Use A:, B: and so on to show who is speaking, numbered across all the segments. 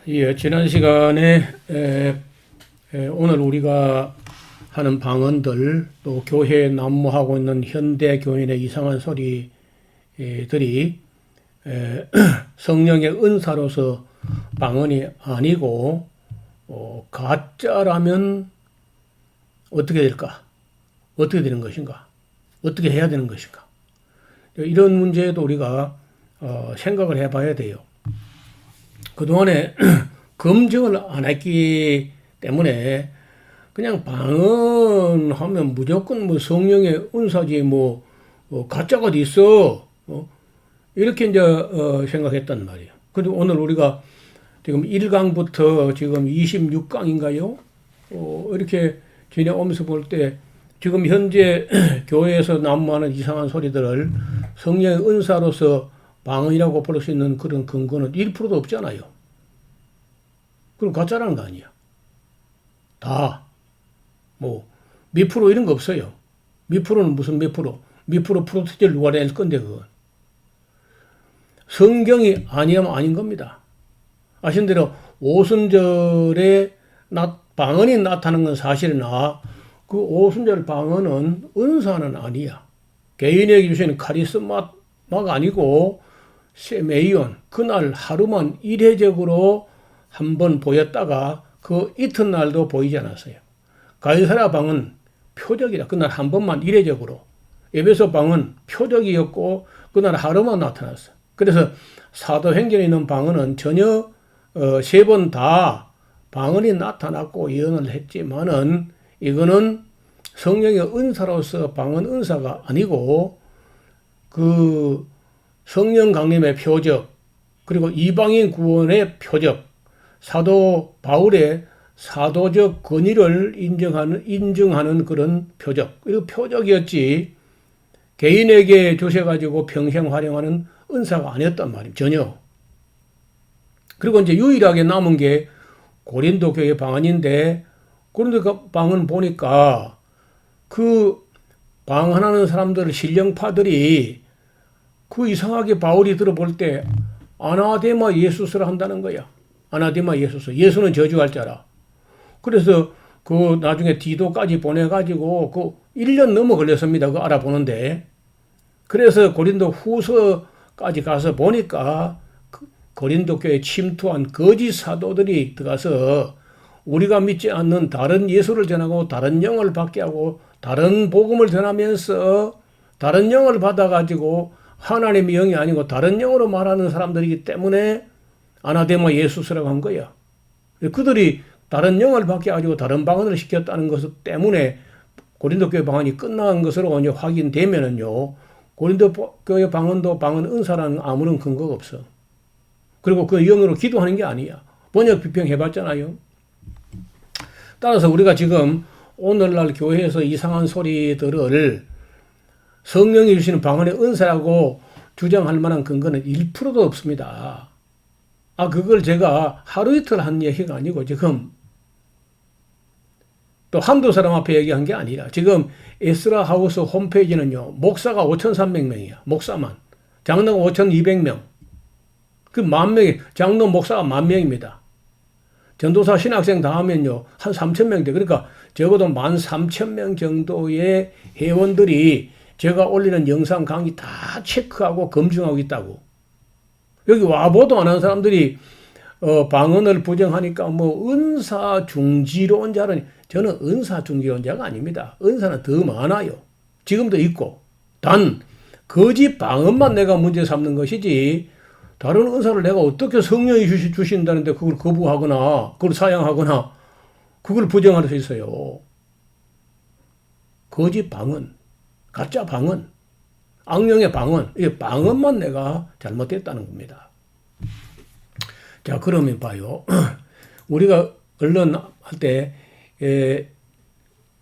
A: 예, 지난 시간에 오늘 우리가 하는 방언들 또 교회에 난무하고 있는 현대 교인의 이상한 소리들이 성령의 은사로서 방언이 아니고 가짜라면 어떻게 될까? 어떻게 되는 것인가? 어떻게 해야 되는 것인가? 이런 문제에도 우리가 생각을 해봐야 돼요. 그동안에 검증을 안 했기 때문에 그냥 방언하면 무조건 뭐 성령의 은사지 가짜가 어디 있어 이렇게 이제 생각했단 말이에요. 근데 오늘 우리가 지금 1강부터 지금 26강인가요? 이렇게 지내오면서 볼 때 지금 현재 교회에서 난무하는 이상한 소리들을 성령의 은사로서 방언이라고 볼 수 있는 그런 근거는 1%도 없잖아요. 그럼 가짜라는 거 아니야. 다, 몇 프로 이런 거 없어요. 몇 프로는 무슨 몇 프로? 몇 프로 프로테이지를 누가 낼 건데, 그건. 성경이 아니면 아닌 겁니다. 아신 대로 오순절에 방언이 나타나는 건 사실이나 그 오순절 방언은 은사는 아니야. 개인에게 주시는 카리스마가 아니고 세메이온 그날 하루만 일회적으로 한번 보였다가 그 이튿날도 보이지 않았어요. 가이사랴 방은 표적이다. 그날 한 번만 일회적으로. 에베소 방은 표적이었고 그날 하루만 나타났어요. 그래서 사도행전에 있는 방언은 전혀 세 번 다 방언이 나타났고 예언을 했지만은 이거는 성령의 은사로서 방언 은사가 아니고 그 성령 강림의 표적, 그리고 이방인 구원의 표적, 사도 바울의 사도적 권위를 인증하는 그런 표적. 이거 표적이었지, 개인에게 주셔가지고 평생 활용하는 은사가 아니었단 말이에요. 전혀. 그리고 이제 유일하게 남은 게 고린도 교회 방언인데, 고린도 방언 보니까 그 방언하는 사람들, 신령파들이 그 이상하게 바울이 들어볼 때 아나데마 예수스를 한다는 거야. 아나데마 예수스. 예수는 저주할 자라. 그래서 그 나중에 디도까지 보내가지고 그 1년 넘어 걸렸습니다. 그거 알아보는데. 그래서 고린도 후서까지 가서 보니까 고린도 교회에 침투한 거짓 사도들이 들어가서 우리가 믿지 않는 다른 예수를 전하고 다른 영을 받게 하고 다른 복음을 전하면서 다른 영을 받아가지고 하나님의 영이 아니고 다른 영으로 말하는 사람들이기 때문에 아나데마 예수스라고 한 거야. 그들이 다른 영을 받게 가지고 다른 방언을 시켰다는 것 때문에 고린도 교회 방언이 끝난 것으로 이제 확인되면은요, 고린도 교회 방언도 방언 은사라는 아무런 근거가 없어. 그리고 그 영으로 기도하는 게 아니야. 번역 비평해봤잖아요. 따라서 우리가 지금 오늘날 교회에서 이상한 소리들을 성령이 주시는 방언의 은사라고 주장할 만한 근거는 1%도 없습니다. 그걸 제가 하루 이틀 한 얘기가 아니고 지금 또 한두 사람 앞에 얘기한 게 아니라 지금 에스라 하우스 홈페이지는요, 목사가 5,300명이야. 목사만. 장로가 5,200명. 그 10,000명이, 장로 목사가 10,000명입니다. 전도사 신학생 다 하면요, 한 3,000명 돼. 그러니까 적어도 13,000명 정도의 회원들이 제가 올리는 영상 강의 다 체크하고 검증하고 있다고. 여기 와보도 안 한 사람들이 방언을 부정하니까 은사 중지론자는, 저는 은사 중지론자가 아닙니다. 은사는 더 많아요. 지금도 있고. 단 거짓 방언만 내가 문제 삼는 것이지 다른 은사를 내가 어떻게 성령이 주신다는데 그걸 거부하거나 그걸 사양하거나 그걸 부정할 수 있어요. 거짓 방언, 가짜 방언, 악령의 방언, 이 방언만 내가 잘못됐다는 겁니다. 자, 그러면 봐요. 우리가 언론 할 때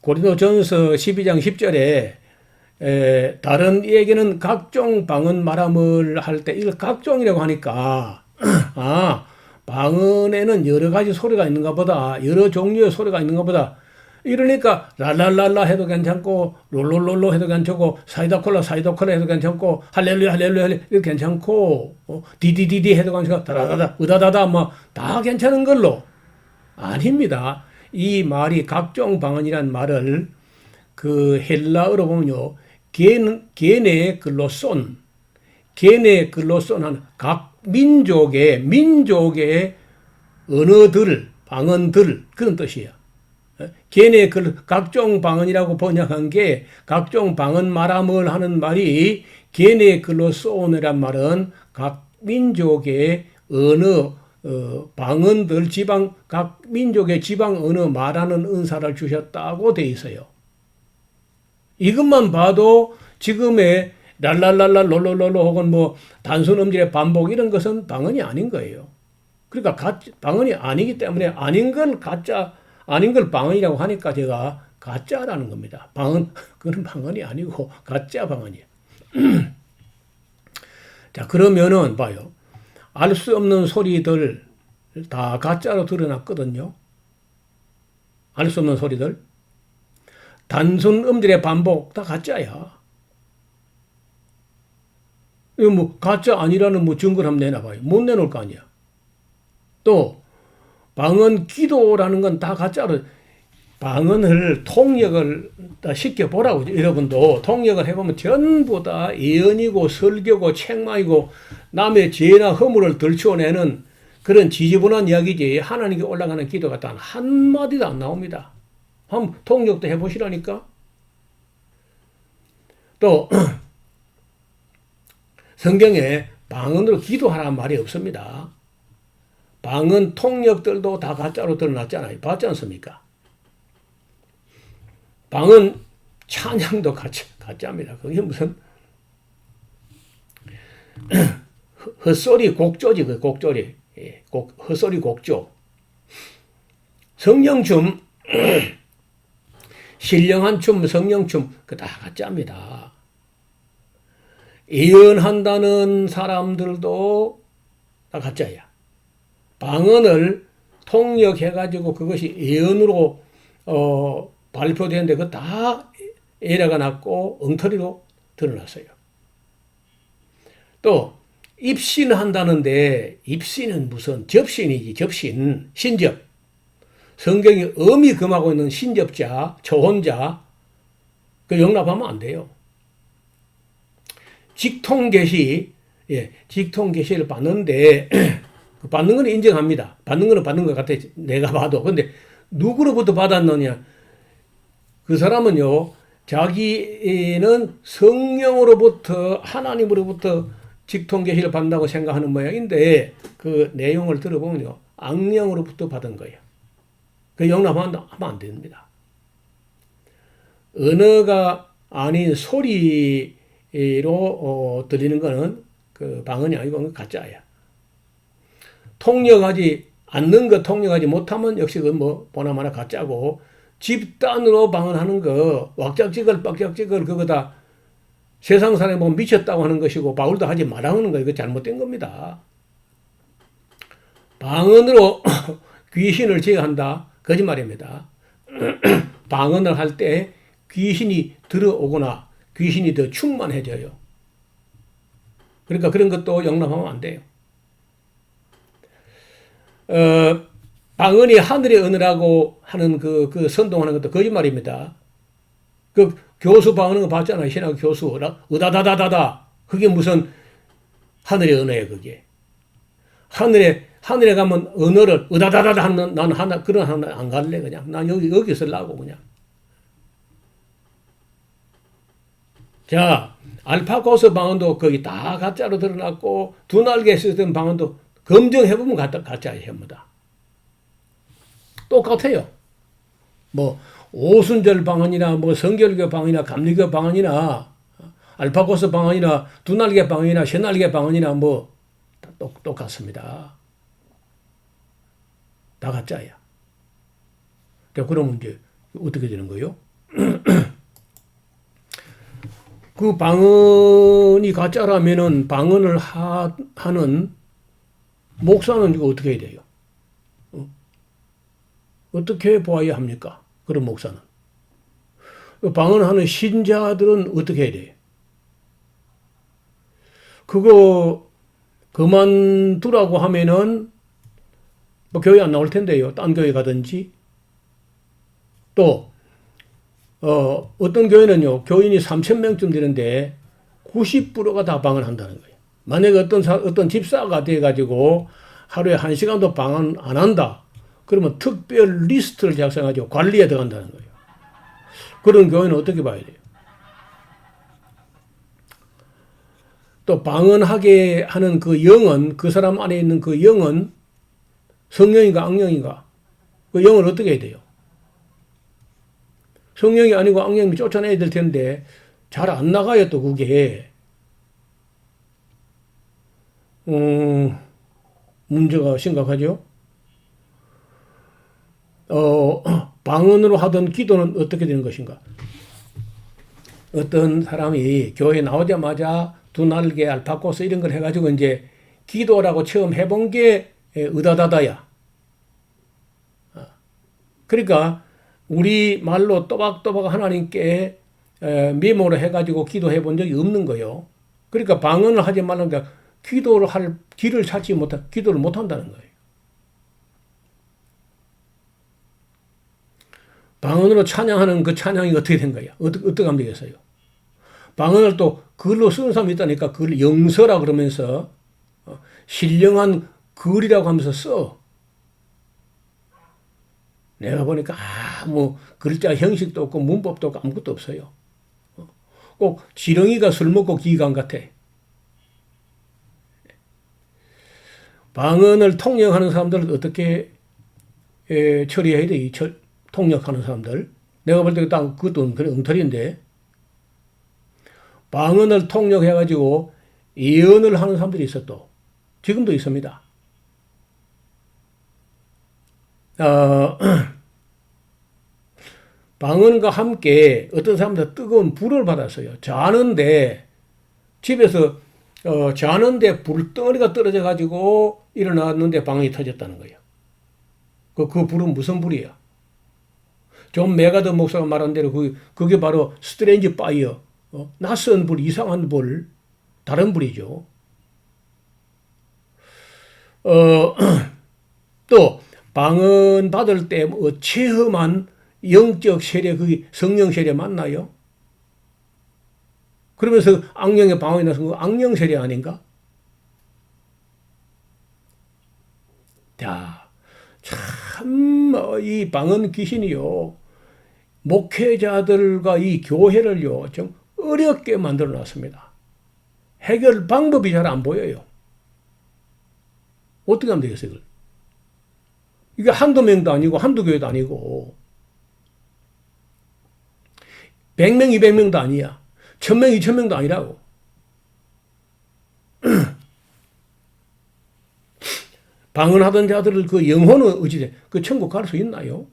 A: 고린도전서 12장 10절에 다른 얘기는 각종 방언 말함을 할 때 이걸 각종이라고 하니까 방언에는 여러 가지 소리가 있는가 보다, 여러 종류의 소리가 있는가 보다, 이러니까 랄랄랄라 해도 괜찮고 롤롤롤로 해도 괜찮고 사이다 콜라 해도 괜찮고 할렐루야 할렐루야 해도 괜찮고 디디디디 해도 괜찮고 다다다다 으다다다 뭐 다 괜찮은 걸로 아닙니다. 이 말이 각종 방언이란 말을 그 헬라어로 보면요 게네 글로손 하는 각 민족의 언어들 방언들 그런 뜻이에요. 걔네 각종 방언이라고 번역한 게 각종 방언 말함을 하는 말이 걔네 글로 쏘오느란 말은 각 민족의 언어 방언들 각 민족의 지방 언어 말하는 은사를 주셨다고 돼 있어요. 이것만 봐도 지금의 랄랄랄라 롤롤롤로 혹은 뭐 단순 음질의 반복 이런 것은 방언이 아닌 거예요. 그러니까 방언이 아니기 때문에 아닌 걸 방언이라고 하니까 제가 가짜라는 겁니다. 그건 방언이 아니고 가짜 방언이에요. 자, 그러면은 봐요. 알 수 없는 소리들 다 가짜로 드러났거든요. 알 수 없는 소리들. 단순 음질의 반복 다 가짜야. 이거 뭐 가짜 아니라는 뭐 증거를 한번 내놔봐요. 못 내놓을 거 아니야. 또 방언 기도라는 건 다 가짜로 방언을 통역을 시켜보라고 여러분도 통역을 해보면 전부 다 예언이고 설교고 책망이고 남의 죄나 허물을 들추어내는 그런 지지분한 이야기지 하나님께 올라가는 기도가 단 한마디도 안 나옵니다. 한번 통역도 해보시라니까. 또 성경에 방언으로 기도하라는 말이 없습니다. 방언 통역들도 다 가짜로 드러났잖아요. 봤지 않습니까? 방언 찬양도 가짜입니다. 그게 무슨 헛소리 곡조지, 그 곡조리. 헛소리 곡조. 성령춤, 신령한 춤, 성령춤, 그 다 가짜입니다. 예언한다는 사람들도 다 가짜야. 방언을 통역해가지고 그것이 예언으로 발표되는데 그거 다 에러가 났고 엉터리로 드러났어요. 또 입신한다는데 입신은 무슨 접신이지 접신, 신접. 성경이 엄히 금하고 있는 신접자, 초혼자 그 용납하면 안 돼요. 직통계시, 직통계시를 받는데 받는 건 인정합니다. 받는 거는 받는 것 같아. 내가 봐도. 근데 누구로부터 받았느냐? 그 사람은요, 자기는 성령으로부터, 하나님으로부터 직통계시를 받는다고 생각하는 모양인데, 그 내용을 들어보면요, 악령으로부터 받은 거예요. 그 용납하면 안 됩니다. 언어가 아닌 소리로 들리는 거는 그 방언이 아니고 가짜야. 통역하지 않는 거 통역하지 못하면 역시 그 뭐 보나마나 가짜고 집단으로 방언하는 거 왁작지껄 빡작지껄 그거 다 세상 사람이 보면 미쳤다고 하는 것이고 바울도 하지 말라는 거 이거 잘못된 겁니다. 방언으로 귀신을 제어한다 거짓말입니다. 방언을 할 때 귀신이 들어오거나 귀신이 더 충만해져요. 그러니까 그런 것도 용납하면 안 돼요. 방언이 하늘의 언어라고 하는 그 선동하는 것도 거짓말입니다. 그 교수 방언하는 거 봤잖아요. 신학 교수. 으다다다다다. 그게 무슨 하늘의 언어예요, 그게. 하늘에 가면 언어를 으다다다다 하는 나는 그런 하나 안 갈래, 그냥. 난 여기 쓰려고, 그냥. 자, 알파고스 방언도 거기 다 가짜로 드러났고, 두 날개 쓰던 방언도 검증해보면 가짜예요, 전부 다. 똑같아요. 뭐, 오순절 방언이나, 뭐, 성결교 방언이나, 감리교 방언이나, 알파고스 방언이나, 두 날개 방언이나, 세 날개 방언이나, 뭐, 다 똑같습니다. 다 가짜야. 자, 그러면 이제 어떻게 되는 거예요? 그 방언이 가짜라면은 방언을 하는 목사는 이거 어떻게 해야 돼요? 어떻게 보아야 합니까? 그런 목사는. 방언하는 신자들은 어떻게 해야 돼요? 그거 그만두라고 하면은 뭐 교회 안 나올 텐데요. 딴 교회 가든지. 또 어떤 교회는요. 교인이 3,000명쯤 되는데 90%가 다 방언한다는 거예요. 만약에 어떤 집사가 돼가지고 하루에 1시간도 방언 안 한다. 그러면 특별 리스트를 작성하죠. 관리에 들어간다는 거예요. 그런 교회는 어떻게 봐야 돼요? 또 방언하게 하는 그 영은, 그 사람 안에 있는 그 영은 성령인가 악령인가? 그 영을 어떻게 해야 돼요? 성령이 아니고 악령이 쫓아내야 될 텐데 잘 안 나가요, 또 그게. 문제가 심각하죠? 방언으로 하던 기도는 어떻게 되는 것인가? 어떤 사람이 교회 나오자마자 두 날개 알파고스 이런 걸 해가지고 이제 기도라고 처음 해본 게 으다다다야. 그러니까 우리 말로 또박또박 하나님께 메모를 해가지고 기도해 본 적이 없는 거예요. 그러니까 방언을 하지 말라니까 기도를 할 길을 찾지 못한, 기도를 못 한다는 거예요. 방언으로 찬양하는 그 찬양이 어떻게 된 거야? 어떻게 하면 되겠어요? 방언을 또 글로 쓰는 사람이 있다니까 그걸 영서라 그러면서 신령한 글이라고 하면서 써. 내가 보니까 뭐 글자 형식도 없고 문법도 없고 아무것도 없어요. 꼭 지렁이가 술 먹고 기관 같아. 방언을 통역하는 사람들은 어떻게 처리해야 돼? 통역하는 사람들. 내가 볼 때 딱 그것도 그런 엉터리인데 방언을 통역해가지고 예언을 하는 사람들이 있어 또. 지금도 있습니다. 방언과 함께 어떤 사람들 뜨거운 불을 받았어요. 자는데 집에서 자는데 불덩어리가 떨어져 가지고 일어났는데 방언이 터졌다는 거예요. 그 불은 무슨 불이야? 존 메가더 목사가 말한 대로 그게 바로 스트레인지 파이어. 낯선 불, 이상한 불, 다른 불이죠. 또 방언 받을 때 체험한 영적 세례, 그게 성령 세례 맞나요? 그러면서 악령의 방언이 나서 그 악령 세례 아닌가? 자, 참 이 방언 귀신이요. 목회자들과 이 교회를요, 좀 어렵게 만들어 놨습니다. 해결 방법이 잘 안 보여요. 어떻게 하면 되겠어요, 이걸? 이게 한두 명도 아니고, 한두 교회도 아니고, 100명, 200명도 아니야. 1000명, 2000명도 아니라고. 방언하던 자들을 그 영혼은 어찌돼? 그 천국 갈 수 있나요?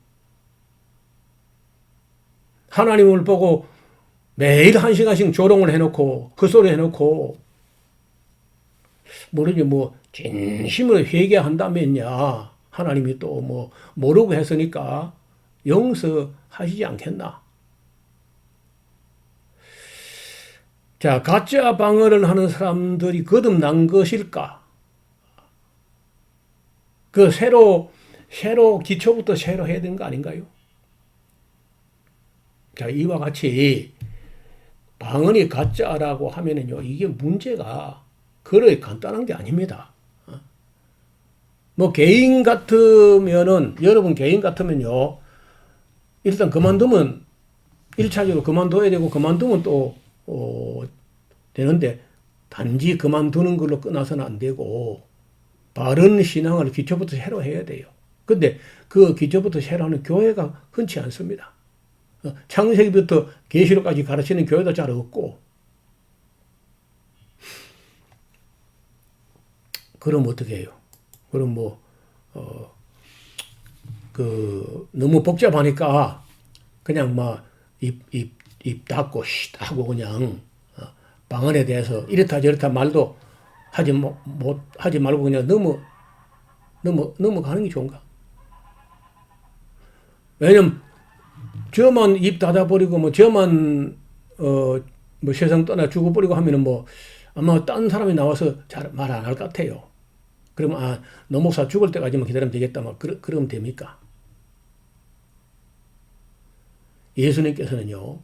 A: 하나님을 보고 매일 1시간씩 조롱을 해놓고 그 소리 해놓고 모르지 뭐 진심으로 회개한다면야 하나님이 또 뭐 모르고 했으니까 용서하시지 않겠나. 자, 가짜 방언을 하는 사람들이 거듭난 것일까? 그 새로 기초부터 새로 해야 되는 거 아닌가요? 자, 이와 같이 방언이 가짜라고 하면은요, 이게 문제가 그렇게 간단한 게 아닙니다. 뭐 개인 같으면은, 여러분 개인 같으면요, 일단 그만두면 1차적으로 그만둬야 되고 그만두면 또 되는데 단지 그만두는 걸로 끝나서는 안 되고 바른 신앙을 기초부터 새로 해야 돼요. 근데 그 기초부터 새로 하는 교회가 흔치 않습니다. 창세기부터 계시록까지 가르치는 교회도 잘 없고. 그럼 어떻게 해요? 그럼 너무 복잡하니까 그냥 입 닫고 하고 그냥 방언에 대해서 이렇다 저렇다 말도 하지 말고 그냥 넘어가는 게 좋은가? 왜냐면 저만 입 닫아버리고 뭐 저만 뭐 세상 떠나 죽어버리고 하면은 뭐 아마 딴 사람이 나와서 잘 말 안 할 것 같아요. 그러면 노 목사 죽을 때까지만 기다리면 되겠다 막 그러면 됩니까? 예수님께서는요,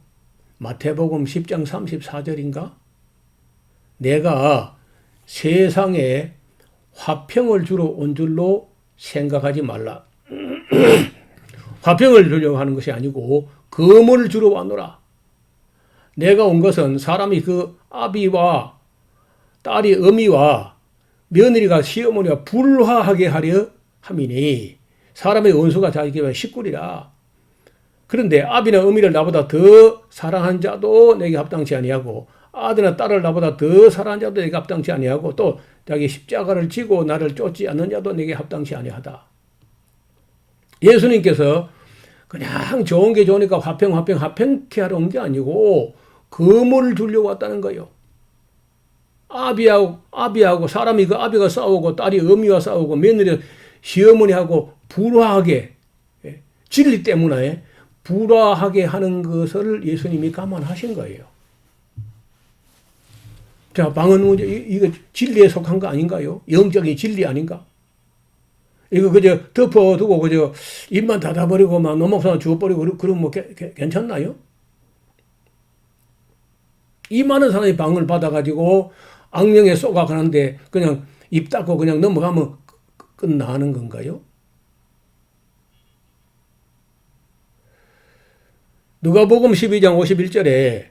A: 마태복음 10장 34절인가? 내가 세상에 화평을 주러 온 줄로 생각하지 말라. 화평을 주려고 하는 것이 아니고 검을 주러 왔노라. 내가 온 것은 사람이 그 아비와 딸이 어미와 며느리가 시어머니와 불화하게 하려 함이니 사람의 원수가 자기가 식구리라. 그런데 아비나 어미를 나보다 더 사랑한 자도 내게 합당치 아니하고 아들이나 딸을 나보다 더 사랑한 자도 내게 합당치 아니하고 또 자기 십자가를 지고 나를 쫓지 않는 자도 내게 합당치 아니하다. 예수님께서 그냥 좋은 게 좋으니까 화평케 하러 온 게 아니고 검을 주려고 왔다는 거예요. 아비하고 사람이 그 아비가 싸우고 딸이 어미와 싸우고 며느리 시어머니하고 불화하게 진리 때문에 불화하게 하는 것을 예수님이 감안하신 거예요. 자, 방언 문제 이거 진리에 속한 거 아닌가요? 영적인 진리 아닌가? 이거 그저 덮어두고 그저 입만 닫아버리고 막 노목사만 죽어버리고 그러면 뭐 괜찮나요? 이 많은 사람이 방을 받아가지고 악령에 쏘아가는데 그냥 입 닫고 그냥 넘어가면 끝나는 건가요? 누가복음 12장 51절에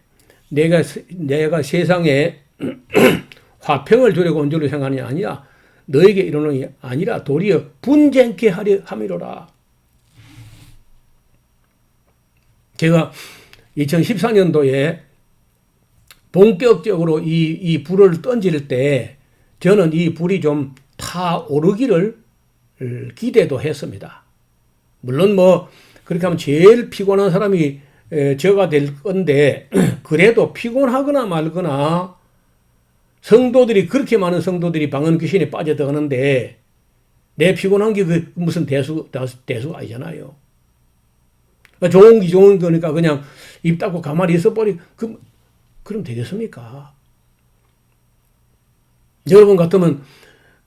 A: 내가 세상에 화평을 주려고 온 줄로 생각하는 게 아니라 너에게 이르노니 아니라 도리어 분쟁케 하려 함이로라. 제가 2014년도에 본격적으로 이 불을 던질 때 저는 이 불이 좀 타오르기를 기대도 했습니다. 물론 뭐 그렇게 하면 제일 피곤한 사람이 저가 될 건데 그래도 피곤하거나 말거나 성도들이 그렇게 많은 성도들이 방언 귀신에 빠져들어가는데 내 피곤한 게 그 무슨 대수가 아니잖아요. 좋은 거니까 그냥 입 닫고 가만히 있어버리 그럼 되겠습니까? 여러분 같으면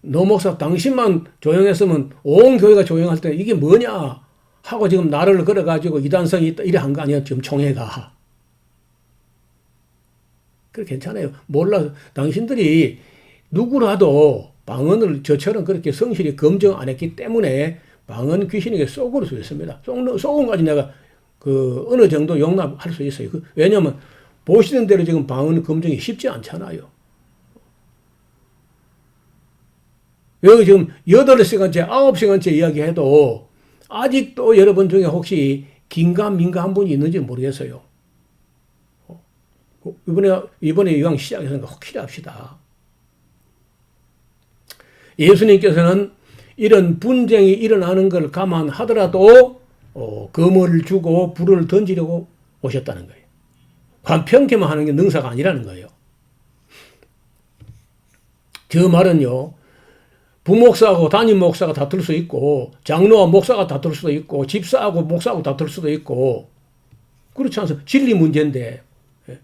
A: 노 목사 당신만 조용했으면 온 교회가 조용할 때 이게 뭐냐 하고 지금 나를 걸어가지고 이단성이 있다 이래 한 거 아니야 지금 총회가. 그래 괜찮아요. 몰라 당신들이 누구라도 방언을 저처럼 그렇게 성실히 검증 안 했기 때문에 방언 귀신에게 쏘을 수 있습니다. 쏘은 까지 내가 어느 정도 용납할 수 있어요. 왜냐하면 보시는 대로 지금 방언 검증이 쉽지 않잖아요. 여기 지금 8시간째 9시간째 이야기해도 아직도 여러분 중에 혹시 긴가민가 한 분이 있는지 모르겠어요. 이번에 이왕 시작했으니까 확실히 합시다. 예수님께서는 이런 분쟁이 일어나는 걸 감안하더라도 검을 주고 불을 던지려고 오셨다는 거예요. 화평케만 하는 게 능사가 아니라는 거예요. 저 말은요. 부목사하고 담임 목사가 다툴 수 있고 장로와 목사가 다툴 수도 있고 집사하고 목사하고 다툴 수도 있고 그렇지 않습니까? 진리 문제인데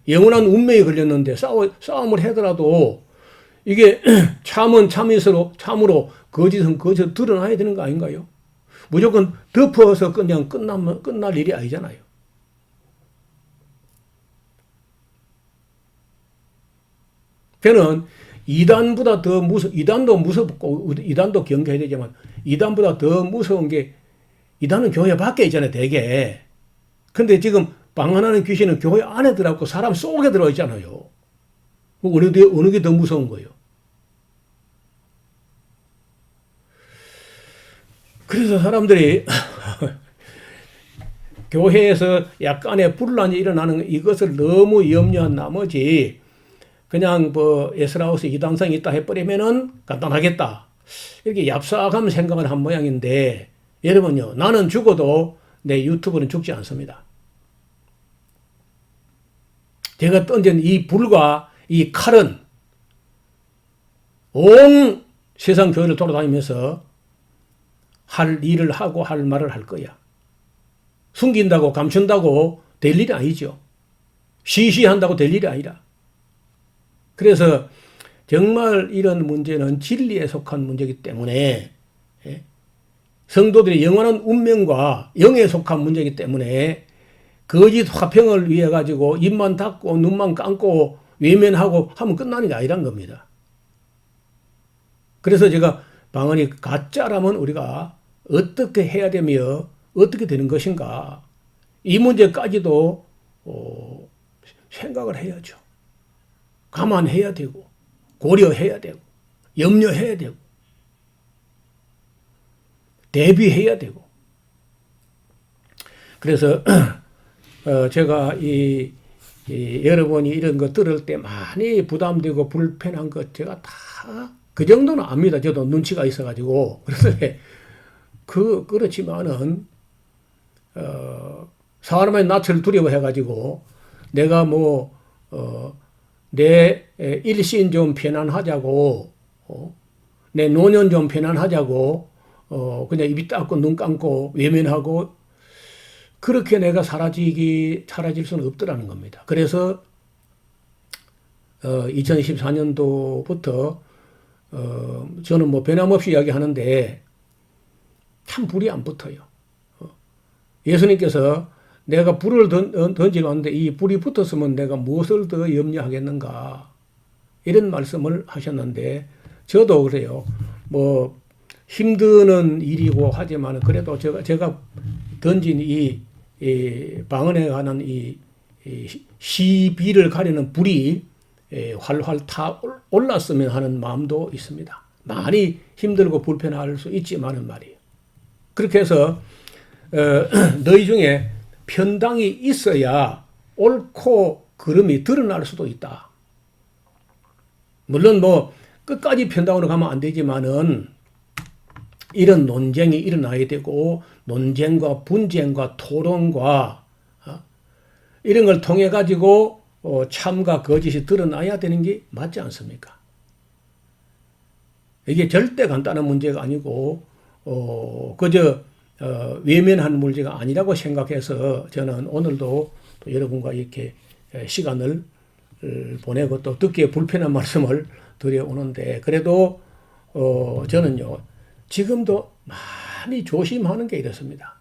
A: 영원한 운명이 걸렸는데 싸움을 하더라도 이게 참은 참으로 거짓은 거짓 드러나야 되는 거 아닌가요? 무조건 덮어서 그냥 끝날 일이 아니잖아요. 저는 이단보다 더 이단도 무섭고 이단도 경계해야 되지만 이단보다 더 무서운 게 이단은 교회 밖에 있잖아요, 대개. 근데 지금 방언하는 귀신은 교회 안에 들어가고 사람 속에 들어있잖아요. 어느 게 더 무서운 거예요? 그래서 사람들이 교회에서 약간의 분란이 일어나는 이것을 너무 염려한 나머지 그냥 에스라우스 이단성이 있다 해버리면은 간단하겠다. 이렇게 얍삭한 생각을 한 모양인데 여러분요, 나는 죽어도 내 유튜브는 죽지 않습니다. 제가 던진 이 불과 이 칼은 온 세상 교회를 돌아다니면서 할 일을 하고 할 말을 할 거야. 숨긴다고 감춘다고 될 일이 아니죠. 시시한다고 될 일이 아니라. 그래서 정말 이런 문제는 진리에 속한 문제이기 때문에 성도들의 영원한 운명과 영에 속한 문제이기 때문에 거짓 화평을 위해 가지고 입만 닫고 눈만 감고 외면하고 하면 끝나는 게 아니란 겁니다. 그래서 제가 방언이 가짜라면 우리가 어떻게 해야 되며 어떻게 되는 것인가 이 문제까지도 생각을 해야죠. 감안해야 되고 고려해야 되고 염려해야 되고 대비해야 되고. 그래서 제가 여러분이 이런 거 들을 때 많이 부담되고 불편한 것 제가 다 그 정도는 압니다. 저도 눈치가 있어가지고. 그래서 그렇지만은 사람의 낯을 두려워해가지고 내가 내 일신 좀 편안하자고 내 노년 좀 편안하자고 그냥 입이 닫고 눈 감고 외면하고 그렇게 내가 사라질 수는 없더라는 겁니다. 그래서 2014년도부터 저는 변함없이 이야기하는데 참 불이 안 붙어요. 예수님께서 내가 불을 던지러 왔는데 이 불이 붙었으면 내가 무엇을 더 염려하겠는가 이런 말씀을 하셨는데 저도 그래요. 힘드는 일이고 하지만 그래도 제가 던진 이 방언에 관한 이 시비를 가리는 불이 활활 타 올랐으면 하는 마음도 있습니다. 많이 힘들고 불편할 수 있지만은 말이에요. 그렇게 해서 너희 중에 편당이 있어야 옳고 그름이 드러날 수도 있다. 물론 끝까지 편당으로 가면 안 되지만은 이런 논쟁이 일어나야 되고 논쟁과 분쟁과 토론과 이런 걸 통해 가지고 참과 거짓이 드러나야 되는 게 맞지 않습니까? 이게 절대 간단한 문제가 아니고 그저 외면하는 문제가 아니라고 생각해서 저는 오늘도 또 여러분과 이렇게 시간을 보내고 또 듣기에 불편한 말씀을 드려오는데 그래도 저는요 지금도 많이 조심하는 게 이렇습니다.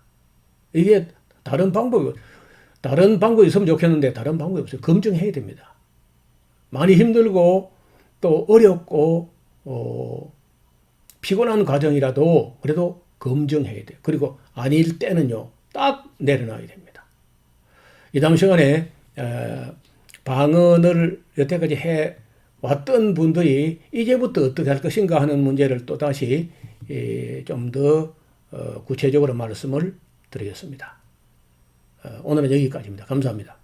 A: 이게 다른 방법이 있으면 좋겠는데 다른 방법이 없어요. 검증해야 됩니다. 많이 힘들고 또 어렵고 피곤한 과정이라도 그래도 검증해야 돼요. 그리고 아닐 때는요 딱 내려놔야 됩니다. 이 다음 시간에 방언을 여태까지 해왔던 분들이 이제부터 어떻게 할 것인가 하는 문제를 또 다시 좀 더 구체적으로 말씀을 드리겠습니다. 오늘은 여기까지입니다. 감사합니다.